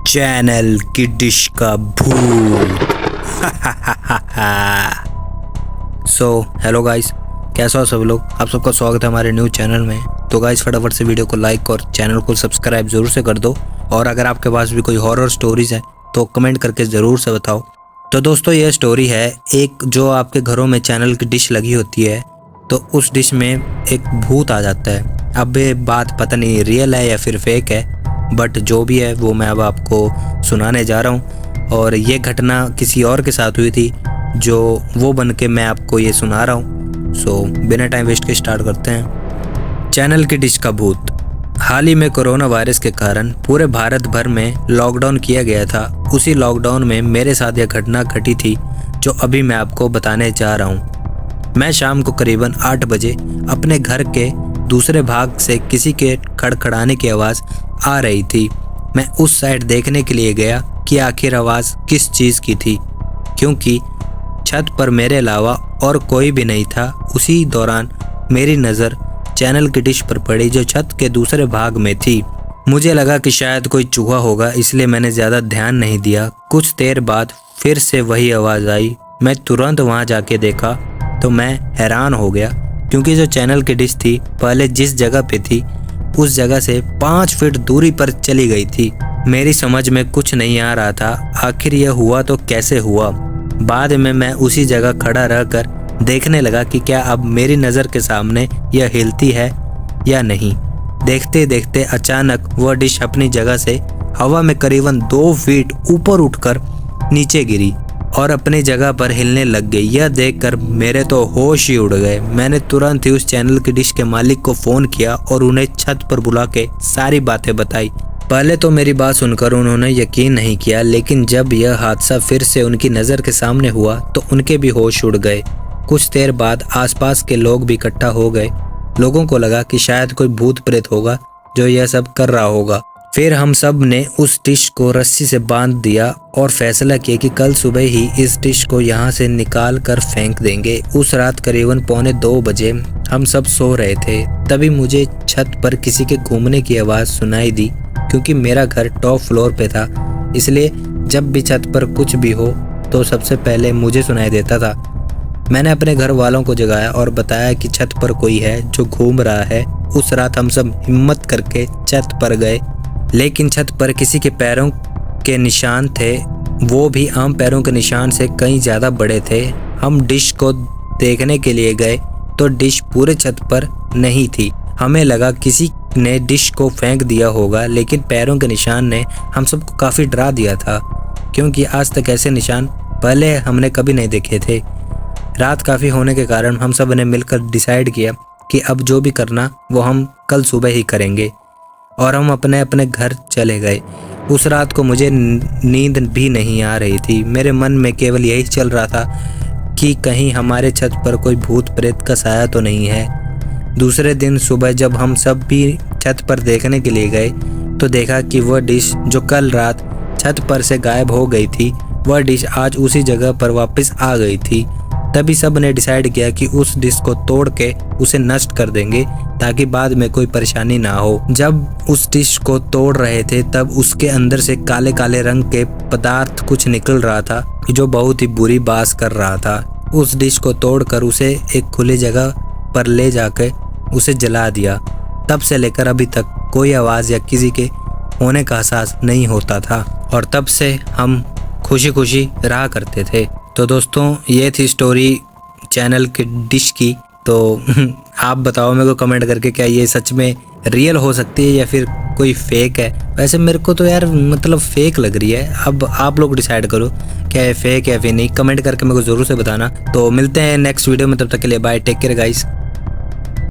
Channel की dish का भूत। हेलो गाइस, कैसा हो सब लोग। आप सबका स्वागत है हमारे न्यू चैनल में। तो गाइस फटाफट से वीडियो को लाइक और चैनल को सब्सक्राइब जरूर से कर दो। और अगर आपके पास भी कोई हॉरर स्टोरीज है तो कमेंट करके ज़रूर से बताओ। तो दोस्तों ये स्टोरी है एक, जो आपके घरों में चैनल की डिश लगी होती है तो उस डिश में एक भूत आ जाता है। अब ये बात पता नहीं रियल है या फिर फेक है, बट जो भी है वो मैं अब आपको सुनाने जा रहा हूँ। और ये घटना किसी और के साथ हुई थी जो वो बन के मैं आपको ये सुना रहा हूँ। सो बिना टाइम वेस्ट के स्टार्ट करते हैं। चैनल की डिश का भूत। हाल ही में कोरोना वायरस के कारण पूरे भारत भर में लॉकडाउन किया गया था। उसी लॉकडाउन में मेरे साथ यह घटना घटी थी जो अभी मैं आपको बताने जा रहा हूँ। मैं शाम को करीबन 8 बजे अपने घर के दूसरे भाग से किसी के खड़खड़ाने की आवाज़ आ रही थी। मैं उस साइड देखने के लिए गया कि आखिर आवाज़ किस चीज़ की थी, क्योंकि छत पर मेरे अलावा और कोई भी नहीं था। उसी दौरान मेरी नज़र चैनल की डिश पर पड़ी जो छत के दूसरे भाग में थी। मुझे लगा कि शायद कोई चूहा होगा, इसलिए मैंने ज़्यादा ध्यान नहीं दिया। कुछ देर बाद फिर से वही आवाज़ आई। मैं तुरंत वहाँ जाके देखा तो मैं हैरान हो गया, क्योंकि जो चैनल की डिश थी पहले जिस जगह पे थी उस जगह से 5 फीट दूरी पर चली गई थी। मेरी समझ में कुछ नहीं आ रहा था आखिर यह हुआ तो कैसे हुआ। बाद में मैं उसी जगह खड़ा रहकर देखने लगा कि क्या अब मेरी नज़र के सामने यह हिलती है या नहीं। देखते देखते अचानक वह डिश अपनी जगह से हवा में करीबन 2 फीट ऊपर उठकर नीचे गिरी और अपनी जगह पर हिलने लग गई। यह देखकर मेरे तो होश ही उड़ गए। मैंने तुरंत ही उस चैनल की डिश के मालिक को फ़ोन किया और उन्हें छत पर बुला के सारी बातें बताई। पहले तो मेरी बात सुनकर उन्होंने यकीन नहीं किया, लेकिन जब यह हादसा फिर से उनकी नज़र के सामने हुआ तो उनके भी होश उड़ गए। कुछ देर बाद आसपास के लोग भी इकट्ठा हो गए। लोगों को लगा कि शायद कोई भूत प्रेत होगा जो यह सब कर रहा होगा। फिर हम सब ने उस डिश को रस्सी से बांध दिया और फैसला किया कि कल सुबह ही इस डिश को यहाँ से निकाल कर फेंक देंगे। उस रात करीबन 1:45 बजे हम सब सो रहे थे, तभी मुझे छत पर किसी के घूमने की आवाज़ सुनाई दी। क्योंकि मेरा घर टॉप फ्लोर पे था, इसलिए जब भी छत पर कुछ भी हो तो सबसे पहले मुझे सुनाई देता था। मैंने अपने घर वालों को जगाया और बताया कि छत पर कोई है जो घूम रहा है। उस रात हम सब हिम्मत करके छत पर गए, लेकिन छत पर किसी के पैरों के निशान थे, वो भी आम पैरों के निशान से कहीं ज़्यादा बड़े थे। हम डिश को देखने के लिए गए तो डिश पूरे छत पर नहीं थी। हमें लगा किसी ने डिश को फेंक दिया होगा, लेकिन पैरों के निशान ने हम सबको काफ़ी डरा दिया था, क्योंकि आज तक ऐसे निशान पहले हमने कभी नहीं देखे थे। रात काफ़ी होने के कारण हम सब ने मिलकर डिसाइड किया कि अब जो भी करना वो हम कल सुबह ही करेंगे, और हम अपने अपने घर चले गए। उस रात को मुझे नींद भी नहीं आ रही थी। मेरे मन में केवल यही चल रहा था कि कहीं हमारे छत पर कोई भूत प्रेत का साया तो नहीं है। दूसरे दिन सुबह जब हम सब भी छत पर देखने के लिए गए तो देखा कि वह डिश जो कल रात छत पर से गायब हो गई थी, वह डिश आज उसी जगह पर वापस आ गई थी। तभी सब ने डिसाइड किया कि उस डिश को तोड़ के उसे नष्ट कर देंगे, ताकि बाद में कोई परेशानी ना हो। जब उस डिश को तोड़ रहे थे तब उसके अंदर से काले काले रंग के पदार्थ कुछ निकल रहा था जो बहुत ही बुरी बास कर रहा था। उस डिश को तोड़कर उसे एक खुली जगह पर ले जाकर उसे जला दिया। तब से लेकर अभी तक कोई आवाज़ या किसी के होने का एहसास नहीं होता था, और तब से हम खुशी खुशी रहा करते थे। तो दोस्तों ये थी स्टोरी चैनल की डिश की। तो आप बताओ मेरे को कमेंट करके, क्या ये सच में रियल हो सकती है या फिर कोई फेक है। वैसे मेरे को तो यार मतलब फेक लग रही है। अब आप लोग डिसाइड करो क्या ये फेक है या फिर नहीं। कमेंट करके मेरे को ज़रूर से बताना। तो मिलते हैं नेक्स्ट वीडियो में, तब तक के लिए बाय, टेक केयर गाइस।